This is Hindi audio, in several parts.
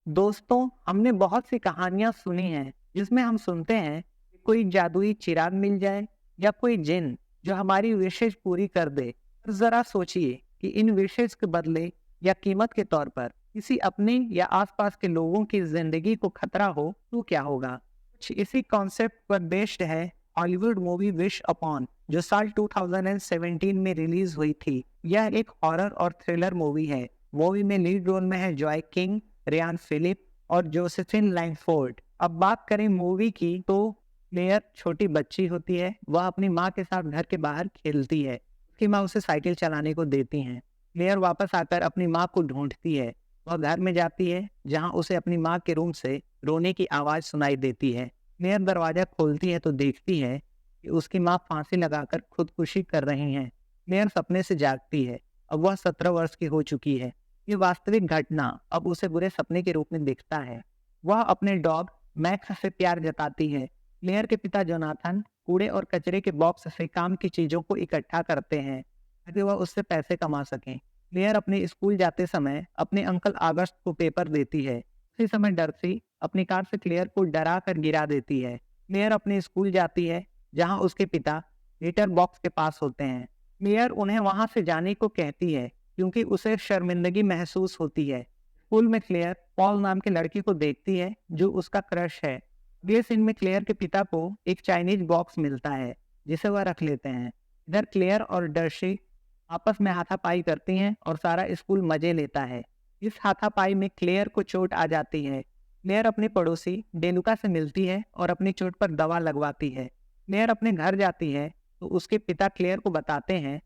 दोस्तों, हमने बहुत सी कहानियां सुनी हैं जिसमें हम सुनते हैं कि कोई जादुई चिराग मिल जाए या कोई जिन जो हमारी विशेष पूरी कर दे। पर जरा सोचिए कि इन विशेष के बदले या कीमत के तौर पर किसी अपने या आसपास के लोगों की जिंदगी को खतरा हो तो क्या होगा। कुछ इसी कॉन्सेप्ट पर बेस्ड है हॉलीवुड मूवी विश अपॉन, जो साल 2017 में रिलीज हुई थी। यह एक हॉरर और थ्रिलर मूवी है। मूवी में लीड रोल में है जॉय किंग, रियान फिलिप और जोसेफिन लैंगफोर्ड। अब बात करें मूवी की तो क्लेयर छोटी बच्ची होती है। वह अपनी माँ के साथ घर के बाहर खेलती है। उसकी माँ उसे साइकिल चलाने को देती है। क्लेयर वापस आकर अपनी माँ को ढूंढती है। वह घर में जाती है जहाँ उसे अपनी माँ के रूम से रोने की आवाज सुनाई देती है। क्लेयर दरवाजा खोलती है तो देखती है कि उसकी माँ फांसी लगाकर खुदकुशी कर रही हैं। क्लेयर सपने से जागती है। अब वह 17 वर्ष की हो चुकी है। ये वास्तविक घटना अब उसे बुरे सपने के रूप में दिखता है। वह अपने डॉग मैक्स से प्यार जताती है। क्लेयर के पिता जोनाथन कूड़े और कचरे के बॉक्स से काम की चीजों को इकट्ठा करते हैं ताकि वह उससे पैसे कमा सकें। क्लेयर अपने स्कूल जाते समय अपने अंकल आगस्ट को पेपर देती है। उसी समय डर्सी अपनी कार से क्लेयर को डरा कर गिरा देती है। क्लेयर अपने स्कूल जाती है जहां उसके पिता लेटर बॉक्स के पास होते हैं। क्लेयर उन्हें वहां से जाने को कहती है क्योंकि उसे शर्मिंदगी महसूस होती है। स्कूल में क्लेयर पॉल नाम के लड़के को देखती है जो उसका क्रश है। अगले सीन में क्लेयर के पिता को एक चाइनीज बॉक्स मिलता है जिसे वह रख लेते हैं। इधर क्लेयर और डर्शी आपस में हाथापाई करती हैं और सारा स्कूल मजे लेता है। इस हाथापाई में क्लेयर को चोट आ जाती है। क्लेयर अपनी पड़ोसी डेलुका से मिलती है और अपनी चोट पर दवा लगवाती है। क्लेयर अपने घर जाती है तो उसके पिता क्लेयर को बताते हैं,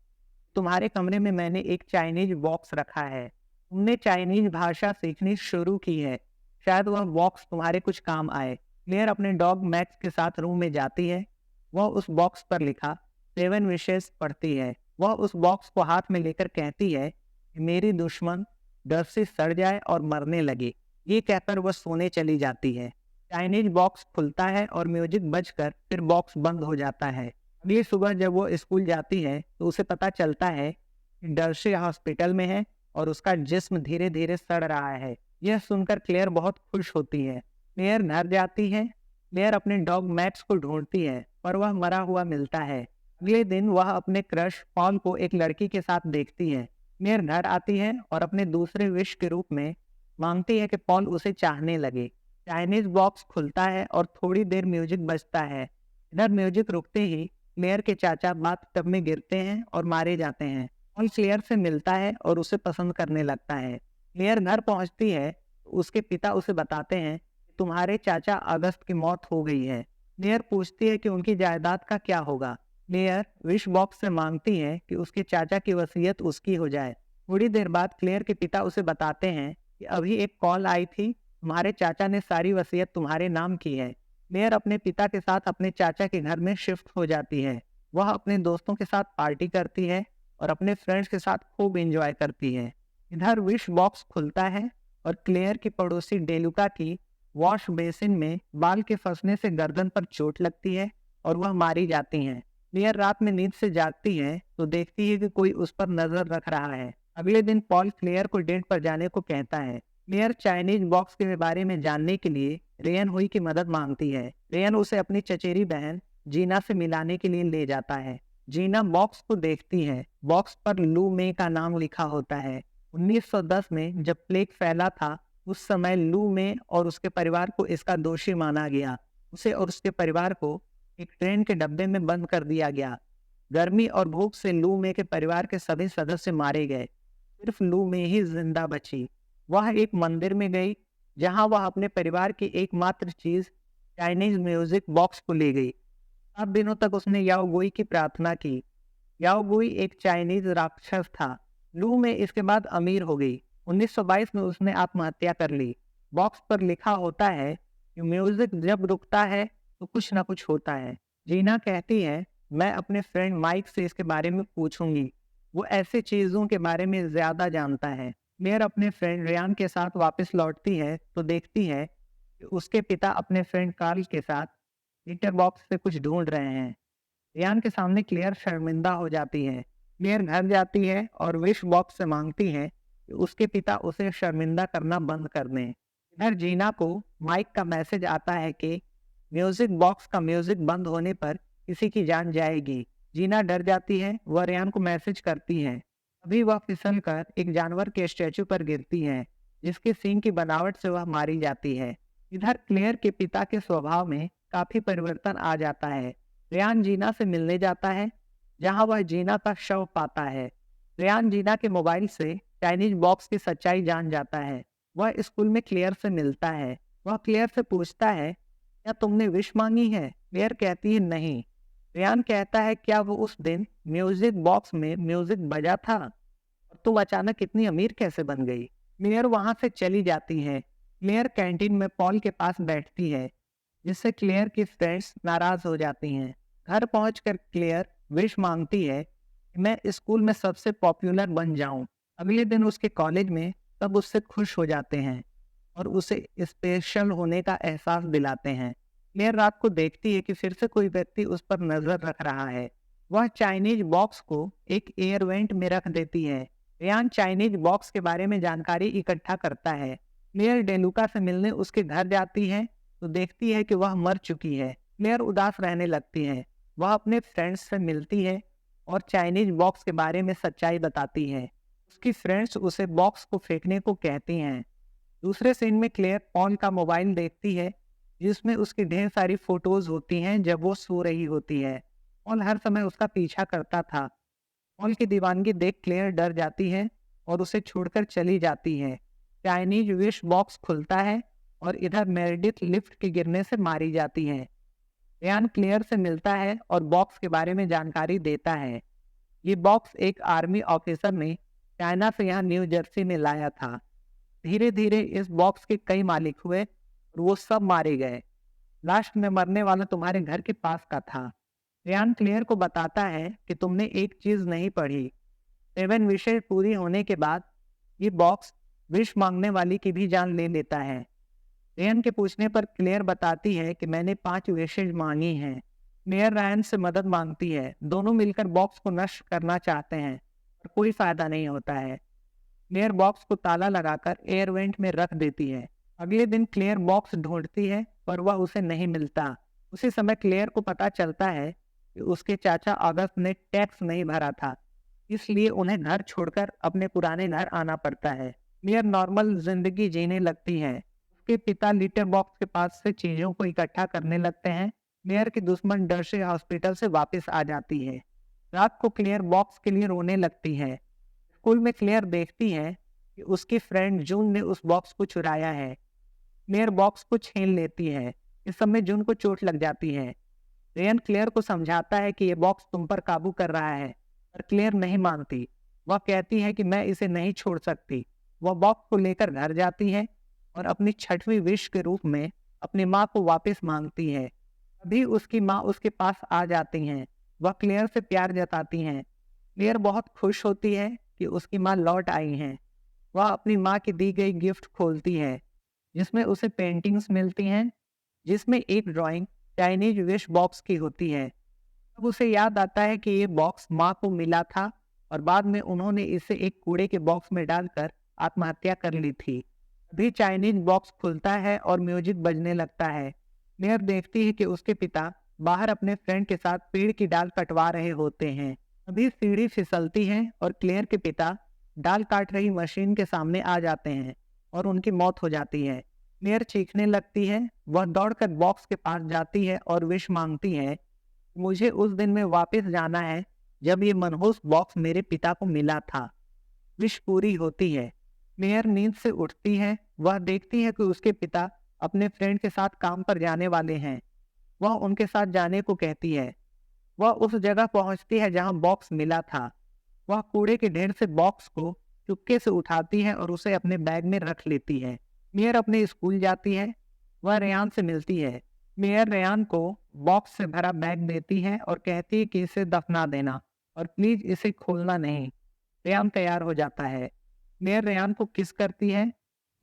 तुम्हारे कमरे में मैंने एक चाइनीज बॉक्स रखा है। तुमने चाइनीज भाषा सीखनी शुरू की है। शायद वह बॉक्स तुम्हारे कुछ काम आए। क्लेयर अपने डॉग मैक्स के साथ रूम में जाती है। वह उस बॉक्स पर लिखा 7 विशेष पढ़ती है। वह उस बॉक्स को हाथ में लेकर कहती है कि मेरी दुश्मन डर से सड़ जाए और मरने लगे। ये कहकर वह सोने चली जाती है। चाइनीज बॉक्स खुलता है और म्यूजिक बजकर फिर बॉक्स बंद हो जाता है। अगली सुबह जब वो स्कूल जाती है तो उसे पता चलता है कि डर्सी हॉस्पिटल में है और उसका जिस्म धीरे धीरे सड़ रहा है। यह सुनकर क्लेयर बहुत खुश होती है। क्लेयर घर जाती है। क्लेयर अपने डॉग मैक्स को ढूंढती है पर वह मरा हुआ मिलता है। अगले दिन वह अपने क्रश पॉल को एक लड़की के साथ देखती है। क्लेयर घर आती है और अपने दूसरे विश के रूप में मांगती है कि पॉल उसे चाहने लगे। चाइनीज बॉक्स खुलता है और थोड़ी देर म्यूजिक बजता है। इधर म्यूजिक रुकते ही क्लेयर के चाचा बाथटब में गिरते हैं और मारे जाते हैं। पॉल क्लेयर से मिलता है और उसे पसंद करने लगता है। क्लेयर घर पहुंचती है तो उसके पिता उसे बताते हैं कि तुम्हारे चाचा अगस्त की मौत हो गई है। क्लेयर पूछती है कि उनकी जायदाद का क्या होगा। क्लेयर विश बॉक्स से मांगती है कि उसके चाचा की वसीयत उसकी हो जाए। थोड़ी देर बाद क्लेयर के पिता उसे बताते हैं कि अभी एक कॉल आई थी, तुम्हारे चाचा ने सारी वसीयत तुम्हारे नाम की है। क्लेयर अपने पिता के साथ अपने चाचा के घर में शिफ्ट हो जाती है। वह अपने दोस्तों के साथ पार्टी करती है और अपने फ्रेंड्स के साथ खूब एंजॉय करती है। इधर विश बॉक्स खुलता है और क्लेयर की पड़ोसी डेलुका की वॉश बेसिन में बाल के फंसने से गर्दन पर चोट लगती है और वह मारी जाती हैं। क्लेयर रात में नींद से जागती है तो देखती है कि कोई उस पर नजर रख रहा है। अगले दिन पॉल क्लेयर को डेट पर जाने को कहता है। क्लेयर चाइनीज बॉक्स के बारे में जानने के लिए रेयन हुई की मदद मांगती है। रेयन उसे अपनी चचेरी बहन जीना से मिलाने के लिए ले जाता है। जीना बॉक्स को देखती है। बॉक्स पर लू मे का नाम लिखा होता है। 1910 में जब प्लेग फैला था उस समय लू मे और उसके परिवार को इसका दोषी माना गया। उसे और उसके परिवार को एक ट्रेन के डब्बे में बंद कर दिया गया। गर्मी और भूख से लू मे के परिवार के सभी सदस्य मारे गए। सिर्फ लू मे ही जिंदा बची। वह एक मंदिर में गई जहां वह अपने परिवार की एकमात्र चीज चाइनीज म्यूजिक बॉक्स को ले गई। 7 दिनों तक उसने याओगुई की प्रार्थना की। याओगुई एक चाइनीज राक्षस था। लू में इसके बाद अमीर हो गई। 1922 में उसने आत्महत्या कर ली। बॉक्स पर लिखा होता है कि म्यूजिक जब रुकता है तो कुछ ना कुछ होता है। जीना कहती है, मैं अपने फ्रेंड माइक से इसके बारे में पूछूंगी, वो ऐसे चीजों के बारे में ज्यादा जानता है। क्लेयर अपने फ्रेंड रियान के साथ वापस लौटती है तो देखती है कि उसके पिता अपने फ्रेंड कार्ल के साथ लीटर बॉक्स से कुछ ढूंढ रहे हैं। रियान के सामने क्लेयर शर्मिंदा हो जाती है। क्लेयर घर जाती है और विश बॉक्स से मांगती है कि उसके पिता उसे शर्मिंदा करना बंद कर दें। इधर जीना को माइक का मैसेज आता है कि म्यूजिक बॉक्स का म्यूजिक बंद होने पर किसी की जान जाएगी। जीना डर जाती है, वह रेयान को मैसेज करती है। अभी वह फिसल कर एक जानवर के स्टैचू पर गिरती है, जिसके सींग की बनावट से वह मारी जाती है। इधर क्लेयर के पिता के स्वभाव में काफी परिवर्तन आ जाता है। रेयान जीना से मिलने जाता है, जहां वह जीना का शव पाता है। रेयान जीना के मोबाइल से चाइनीज बॉक्स की सच्चाई जान जाता है। वह स्कूल में क्लेयर से मिलता है। वह क्लेयर से पूछता है, क्या तुमने विश मांगी है? क्लेयर कहती है नहीं। रेयान कहता है, क्या वो उस दिन म्यूजिक बॉक्स में म्यूजिक बजा था? और तुम अचानक इतनी अमीर कैसे बन गई? क्लेयर वहां से चली जाती है। क्लेयर कैंटीन में पॉल के पास बैठती है, जिससे क्लेयर की फ्रेंड्स नाराज हो जाती हैं। घर पहुंचकर क्लेयर विश मांगती है कि मैं स्कूल में सबसे पॉपुलर बन जाऊं। अगले दिन उसके कॉलेज में सब उससे खुश हो जाते हैं और उसे स्पेशल होने का एहसास दिलाते हैं। क्लेयर रात को देखती है कि फिर से कोई व्यक्ति उस पर नजर रख रहा है। वह चाइनीज बॉक्स को एक एयर वेंट में रख देती है। रेयान चाइनीज बॉक्स के बारे में जानकारी इकट्ठा करता है। क्लेयर डेलुका से मिलने उसके घर जाती है तो देखती है कि वह मर चुकी है। क्लेयर उदास रहने लगती है। वह अपने फ्रेंड्स से मिलती है और चाइनीज बॉक्स के बारे में सच्चाई बताती है। उसकी फ्रेंड्स उसे बॉक्स को फेंकने को कहती हैं। दूसरे सीन में क्लेयर पॉल का मोबाइल देखती है, जिसमें उसकी ढेर सारी फोटोज होती हैं जब वो सो रही होती है। पॉल हर समय उसका पीछा करता था। पॉल की दीवानगी देख क्लेयर डर जाती है और उसे छोड़कर चली जाती है। चाइनीज विश बॉक्स खुलता है और इधर मेरेडिथ लिफ्ट के गिरने से मारी जाती है। रेयान क्लेयर से मिलता है और बॉक्स के बारे में जानकारी देता है। ये बॉक्स एक आर्मी ऑफिसर ने चाइना से यहाँ न्यू जर्सी में लाया था। धीरे धीरे इस बॉक्स के कई मालिक हुए और वो सब मारे गए। लास्ट में मरने वाला तुम्हारे घर के पास का था। रेयान क्लेयर को बताता है कि तुमने एक चीज नहीं पढ़ी। 7 विशेष पूरी होने के बाद ये बॉक्स विश मांगने वाली की भी जान ले लेता है। रेयान के पूछने पर क्लेयर बताती है कि मैंने 5 विशेष मांगी हैं। क्लेयर रेयान से मदद मांगती है। दोनों मिलकर बॉक्स को नष्ट करना चाहते हैं पर कोई फायदा नहीं होता है। क्लेयर बॉक्स को ताला लगाकर एयर वेंट में रख देती है। अगले दिन क्लेयर बॉक्स ढूंढती है पर वह उसे नहीं मिलता। उसी समय क्लेयर को पता चलता है कि उसके चाचा अगस्त ने टैक्स नहीं भरा था, इसलिए उन्हें घर छोड़कर अपने पुराने घर आना पड़ता है। क्लेयर नॉर्मल जिंदगी जीने लगती है। उसके पिता लिटर बॉक्स के पास से चीजों को इकट्ठा करने लगते हैं। क्लेयर की दुश्मन डर से हॉस्पिटल से वापस आ जाती है। रात को क्लेयर बॉक्स के लिए रोने लगती है। स्कूल में क्लेयर देखती है कि उसकी फ्रेंड जून ने उस बॉक्स को चुराया है। क्लेयर बॉक्स को छीन लेती है। इस समय जून को चोट लग जाती है। रेयन क्लेयर को समझाता है कि ये बॉक्स तुम पर काबू कर रहा है, पर क्लेयर नहीं मानती। वह कहती है कि मैं इसे नहीं छोड़ सकती। वह बॉक्स को लेकर घर जाती है और अपनी 6वीं विश के रूप में अपनी माँ को वापस मांगती है। अभी उसकी माँ उसके पास आ जाती हैं। वह क्लेयर से प्यार जताती हैं। क्लेयर बहुत खुश होती है कि उसकी माँ लौट आई हैं। वह अपनी माँ की दी गई गिफ्ट खोलती है, जिसमें उसे पेंटिंग्स मिलती हैं, जिसमें एक ड्राइंग चाइनीज विश बॉक्स की होती है। अब उसे याद आता है कि ये बॉक्स माँ को मिला था और बाद में उन्होंने इसे एक कूड़े के बॉक्स में डालकर आत्महत्या कर ली थी। अभी चाइनीज बॉक्स खुलता है और म्यूजिक बजने लगता है। क्लेयर देखती है कि उसके पिता बाहर अपने फ्रेंड के साथ पेड़ की डाल कटवा रहे होते हैं। अभी सीढ़ी फिसलती है और क्लेयर के पिता डाल काट रही मशीन के सामने आ जाते हैं और उनकी मौत हो जाती है। क्लेयर चीखने लगती है। वह दौड़कर बॉक्स के पास जाती है और विश मांगती है, मुझे उस दिन में वापस जाना है जब ये मनहूस बॉक्स मेरे पिता को मिला था। विश पूरी होती है। क्लेयर नींद से उठती है। वह देखती है कि उसके पिता अपने फ्रेंड के साथ काम पर जाने वाले हैं। वह उनके साथ जाने को कहती है। वह उस जगह पहुंचती है जहां बॉक्स मिला था। वह कूड़े के ढेर से बॉक्स को चुपके से उठाती है और उसे अपने बैग में रख लेती है। क्लेयर अपने स्कूल जाती है। वह रेयान से मिलती है। क्लेयर रेयान को बॉक्स से भरा बैग देती है और कहती है कि इसे दफना देना और प्लीज इसे खोलना नहीं। रेयान तैयार हो जाता है। क्लेयर रेयान को किस करती है।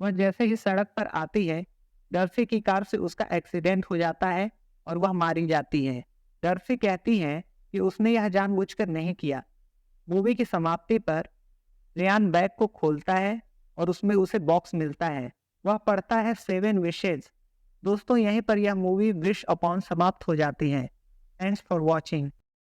वह जैसे ही सड़क पर आती है, डर्सी की कार से उसका एक्सीडेंट हो जाता है और वह मारी जाती है। डर्सी कहती है कि उसने यह जानबूझकर नहीं किया। मूवी की समाप्ति पर रेयान बैग को खोलता है और उसमें उसे बॉक्स मिलता है। वह पढ़ता है 7 विशेज। दोस्तों, यहीं पर यह मूवी विश अपॉन समाप्त हो जाती है। Thanks for watching.